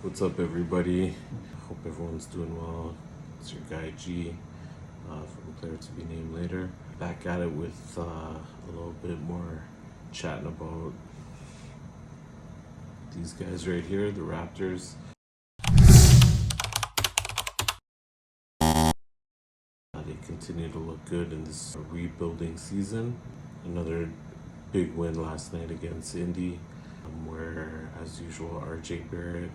What's up, everybody? Hope everyone's doing well. It's your guy G from Player to Be Named Later. Back at it with a little bit more chatting about these guys right here, the Raptors. They continue to look good in this rebuilding season. Another big win last night against Indy, where, as usual, RJ Barrett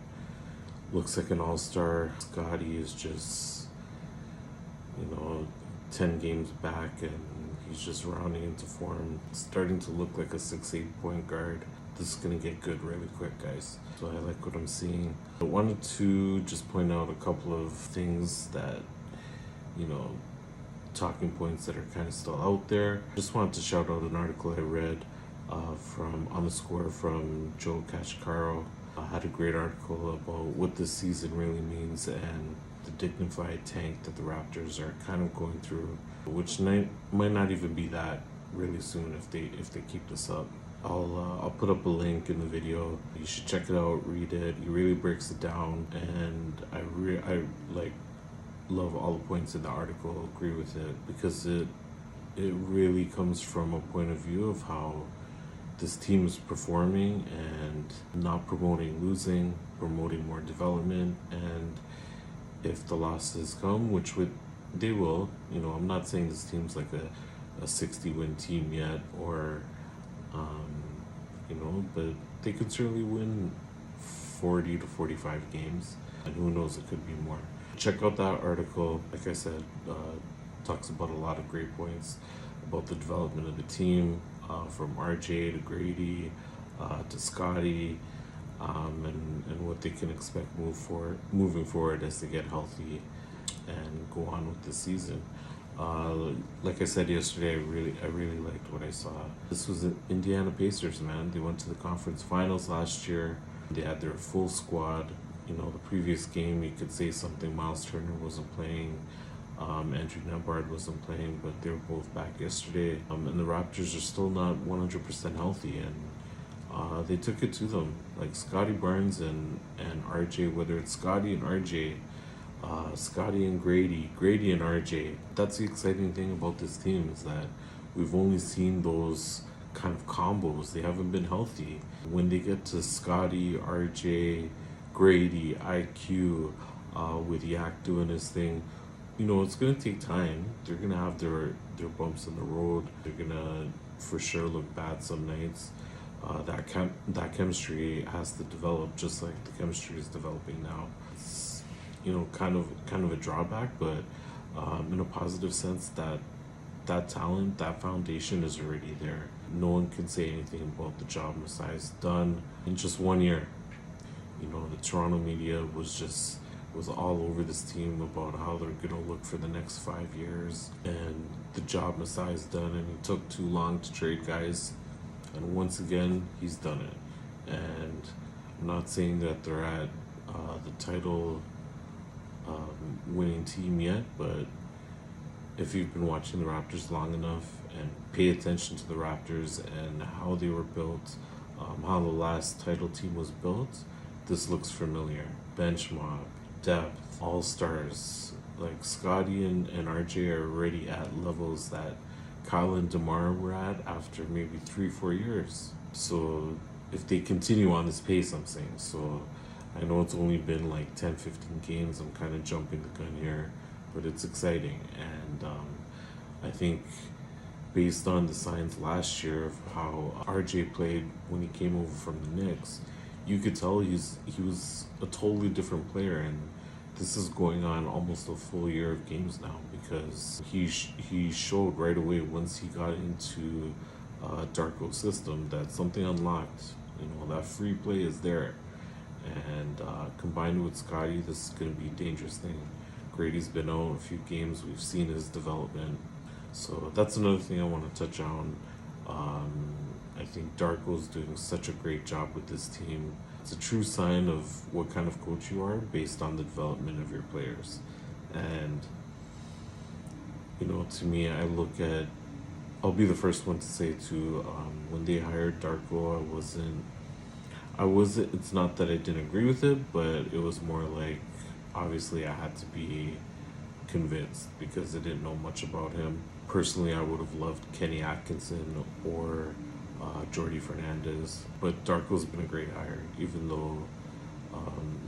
looks like an all-star. Scotty is just, 10 games back, and he's just rounding into form, starting to look like a 6'8" point guard. This is going to get good really quick, guys. So I like what I'm seeing. I wanted to just point out a couple of things that, talking points that are kind of still out there. Just wanted to shout out an article I read from On the Score from Joe Cachicaro. Had a great article about what this season really means and the dignified tank that the Raptors are kind of going through, which might not even be that really soon if they keep this up. I'll put up a link in the video. You should check it out, read it. He really breaks it down, and I love all the points in the article. Agree with it because it really comes from a point of view of how this team is performing and not promoting losing, promoting more development. And if the losses come, which they will, I'm not saying this team's like a 60-win team yet, or but they could certainly win 40 to 45 games, and who knows, it could be more. Check out that article. Like I said, talks about a lot of great points about the development of the team, from RJ to Grady to Scotty, and what they can expect moving forward as they get healthy and go on with the season. Like I said yesterday, I really liked what I saw. This was the Indiana Pacers, man. They went to the conference finals last year. They had their full squad. The previous game, you could say something. Miles Turner wasn't playing. Andrew Nembhard wasn't playing, but they were both back yesterday. And the Raptors are still not 100% healthy, and they took it to them. Like Scotty Barnes and RJ, whether it's Scotty and RJ, Scotty and Grady and RJ. That's the exciting thing about this team, is that we've only seen those kind of combos. They haven't been healthy. When they get to Scotty, RJ, Grady, IQ, with Yak doing his thing, it's going to take time. They're going to have their bumps in the road. They're going to for sure look bad some nights. That chemistry has to develop, just like the chemistry is developing now. It's, kind of a drawback, but in a positive sense, that talent, that foundation is already there. No one can say anything about the job Masai's done in just 1 year. The Toronto media was all over this team about how they're going to look for the next 5 years, and the job Masai's done, and he took too long to trade guys, and once again he's done it. And I'm not saying that they're at the title winning team yet, but if you've been watching the Raptors long enough and pay attention to the Raptors and how they were built, how the last title team was built, this looks familiar. Bench mob, depth, all-stars. Like Scotty and RJ are already at levels that Kyle and DeMar were at after maybe 3-4 years. So if they continue on this pace, I'm saying. So I know it's only been like 10-15 games. I'm kind of jumping the gun here, but it's exciting. And I think based on the signs last year of how RJ played when he came over from the Knicks, you could tell he was a totally different player, and this is going on almost a full year of games now, because he showed right away once he got into Darko's system that something unlocked. That free play is there, and combined with Scotty, this is going to be a dangerous thing. Grady's been out a few games. We've seen his development, so that's another thing I want to touch on. I think Darko's doing such a great job with this team. It's a true sign of what kind of coach you are based on the development of your players. And, to me, I'll be the first one to say too, when they hired Darko, It's not that I didn't agree with it, but it was more like, obviously I had to be convinced because I didn't know much about him. Personally, I would have loved Kenny Atkinson or Jordy Fernandez, but Darko's been a great hire, even though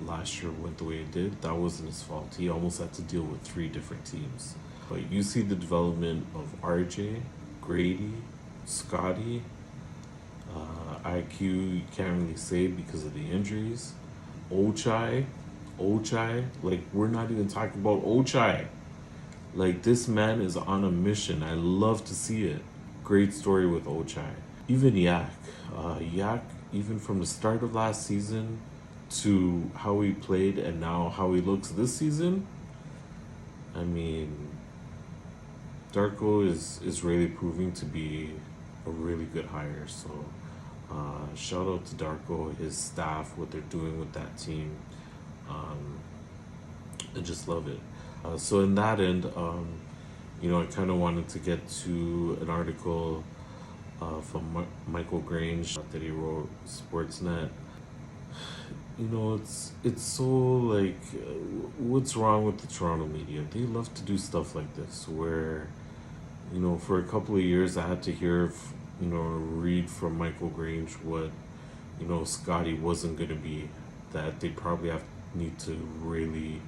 last year went the way it did. That wasn't his fault. He almost had to deal with 3 different teams. But you see the development of RJ, Grady, Scotty, IQ, you can't really say because of the injuries. Ochai, like, we're not even talking about Ochai. Like, this man is on a mission. I love to see it. Great story with Ochai. Even Yak. Yak, even from the start of last season to how he played and now how he looks this season, I mean, Darko is really proving to be a really good hire. So shout out to Darko, his staff, what they're doing with that team. I just love it. So in that end, I kind of wanted to get to an article from Michael Grange that he wrote, Sportsnet. It's so like, what's wrong with the Toronto media? They love to do stuff like this, where, for a couple of years I had to hear, read from Michael Grange what, Scotty wasn't going to be, that they probably need to really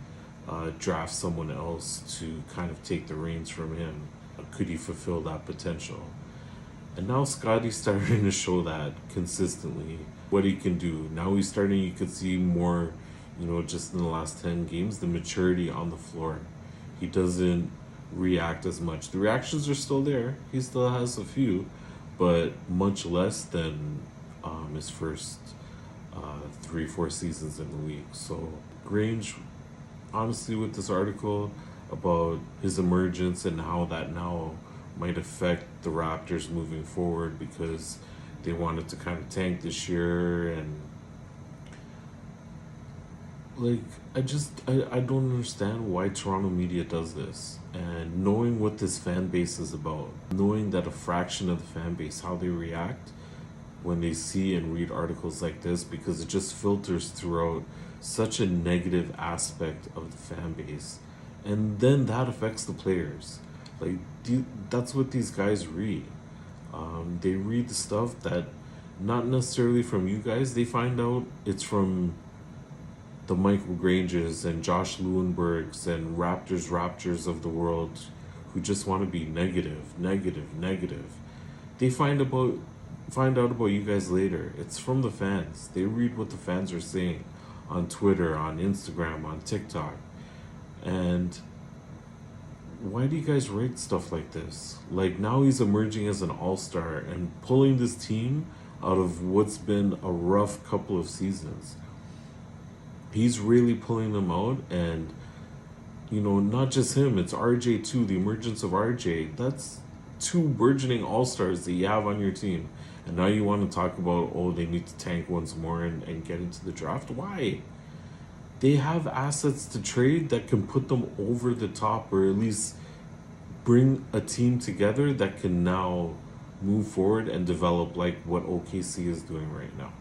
draft someone else to kind of take the reins from him. Could he fulfill that potential? And now Scotty's starting to show that consistently, what he can do. Now you could see more, just in the last 10 games, the maturity on the floor. He doesn't react as much. The reactions are still there. He still has a few, but much less than his first 3-4 seasons in the league. So Grange, honestly, with this article about his emergence and how that now might affect the Raptors moving forward, because they wanted to kind of tank this year, and like, I don't understand why Toronto media does this. And knowing what this fan base is about, knowing that a fraction of the fan base, how they react when they see and read articles like this, because it just filters throughout such a negative aspect of the fan base, and then that affects the players. Like, that's what these guys read. They read the stuff that not necessarily from you guys. They find out it's from the Michael Granges and Josh Lewenbergs and Raptors of the world, who just want to be negative. They find out about you guys later. It's from the fans. They read what the fans are saying on Twitter, on Instagram, on TikTok. And why do you guys write stuff like this? Like, now he's emerging as an all-star and pulling this team out of what's been a rough couple of seasons. He's really pulling them out, and not just him, it's RJ too. The emergence of RJ, that's 2 burgeoning all-stars that you have on your team. And now you want to talk about, they need to tank once more and get into the draft. Why? They have assets to trade that can put them over the top, or at least bring a team together that can now move forward and develop, like what OKC is doing right now.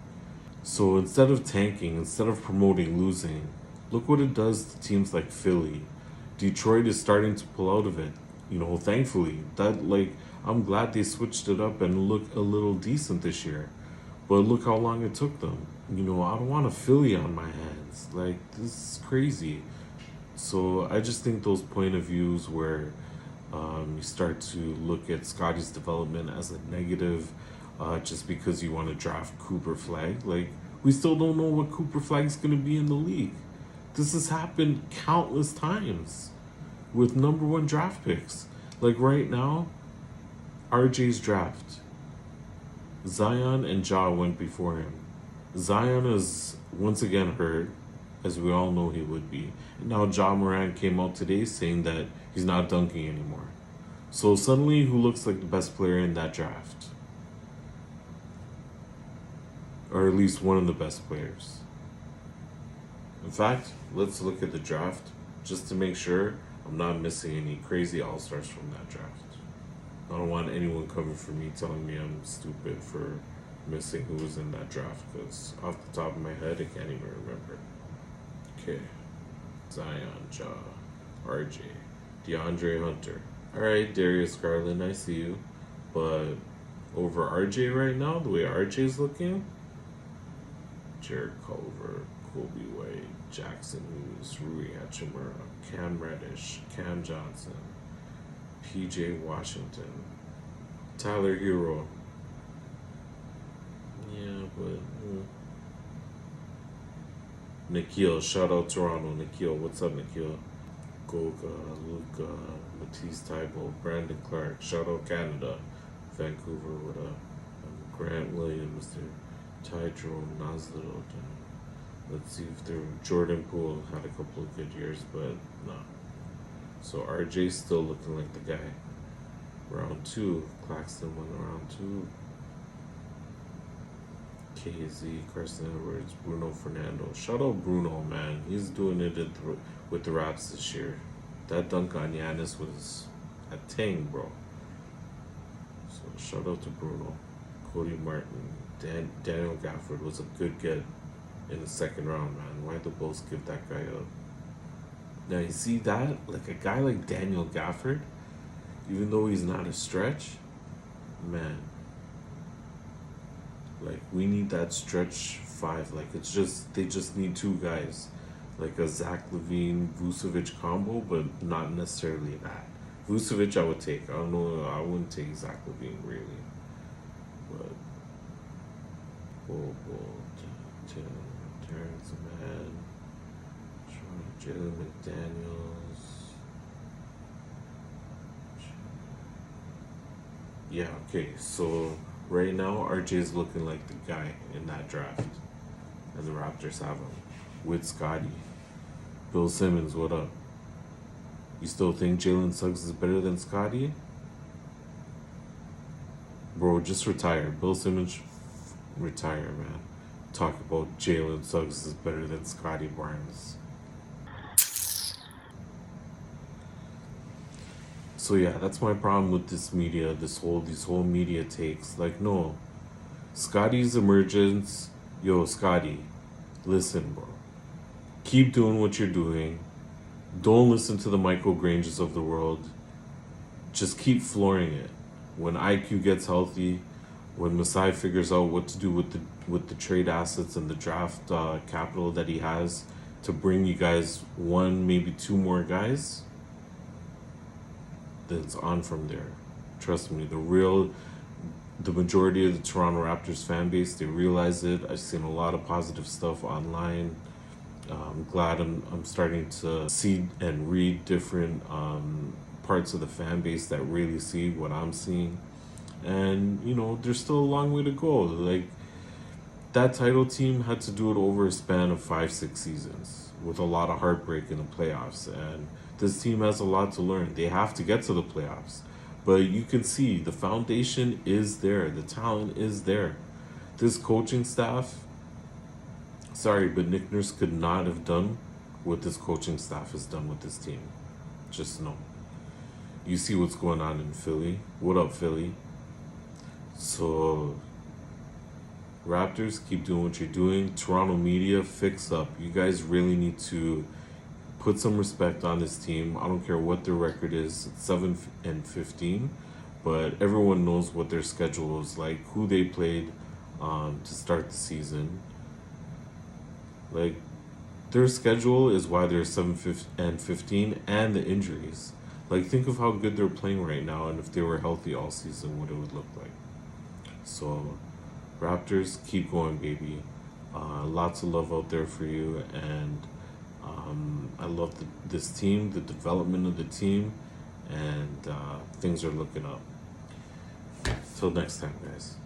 So instead of tanking, instead of promoting losing, look what it does to teams like Philly. Detroit is starting to pull out of it. Thankfully, I'm glad they switched it up and look a little decent this year. But look how long it took them. I don't want a Philly on my hands. Like, this is crazy. So I just think those point of views where you start to look at Scotty's development as a negative, just because you want to draft Cooper Flag. Like, we still don't know what Cooper Flag is going to be in the league. This has happened countless times with number 1 draft picks. Like, right now, RJ's draft, Zion and Ja went before him. Zion is once again hurt, as we all know he would be. And now Ja Morant came out today saying that he's not dunking anymore. So suddenly, who looks like the best player in that draft? Or at least one of the best players. In fact, let's look at the draft just to make sure I'm not missing any crazy all-stars from that draft. I don't want anyone coming for me telling me I'm stupid for missing who was in that draft because off the top of my head, I can't even remember. Okay. Zion, Ja, RJ, DeAndre Hunter. Alright, Darius Garland, I see you. But over RJ right now, the way RJ's looking, Jared Culver, Kobe White, Jackson Hughes, Rui Hachimura, Cam Reddish, Cam Johnson, PJ Washington, Tyler Hero. Yeah, but Nikhil, shout out Toronto. Nikhil, what's up, Nikhil? Goga, Luca, Matisse Tybalt, Brandon Clark, shout out Canada. Vancouver, what up? Grant Williams, Ty Jerome, Nas Little. Let's see if they're Jordan Poole had a couple of good years, but no. So RJ's still looking like the guy. Round 2, Claxton went round 2. KZ, Carson Edwards, Bruno Fernando. Shout out Bruno, man. He's doing it with the Raps this year. That dunk on Giannis was a ting, bro. So shout out to Bruno. Cody Martin. Daniel Gafford was a good get in the second round, man. Why'd the Bulls give that guy up? Now you see that? Like a guy like Daniel Gafford, even though he's not a stretch, man. Like we need that stretch 5. Like they just need 2 guys. Like a Zach LaVine Vucevic combo, but not necessarily that. Vucevic I would take. I don't know, I wouldn't take Zach LaVine really. But Terrence Mann, Jalen McDaniels. Yeah, okay, so right now RJ's looking like the guy in that draft. And the Raptors have him. With Scotty. Bill Simmons, what up? You still think Jalen Suggs is better than Scotty? Bro, just retire. Bill Simmons, retire, man. Talk about Jalen Suggs is better than Scotty Barnes. So yeah, that's my problem with this media. These whole media takes. Like, no, Scotty's emergence. Yo, Scotty, listen, bro. Keep doing what you're doing. Don't listen to the Michael Granges of the world. Just keep flooring it. When IQ gets healthy, when Masai figures out what to do with the trade assets and the draft capital that he has to bring you guys 1, maybe 2 more guys, then it's on from there. Trust me, the majority of the Toronto Raptors fan base, they realize it. I've seen a lot of positive stuff online. I'm glad I'm starting to see and read different parts of the fan base that really see what I'm seeing. And, there's still a long way to go. Like, that title team had to do it over a span of 5-6 seasons with a lot of heartbreak in the playoffs. And this team has a lot to learn. They have to get to the playoffs. But you can see the foundation is there. The talent is there. This coaching staff, sorry, but Nick Nurse could not have done what this coaching staff has done with this team. Just know. You see what's going on in Philly. What up, Philly? So, Raptors, keep doing what you're doing. Toronto media, fix up. You guys really need to put some respect on this team. I don't care what their record is. It's 7-15, but everyone knows what their schedule is like, who they played to start the season. Like, their schedule is why they're 7-15, and the injuries. Like, think of how good they're playing right now, and if they were healthy all season, what it would look like. So, Raptors, keep going, baby. Lots of love out there for you, and I love this team, the development of the team, and things are looking up. Till next time, guys.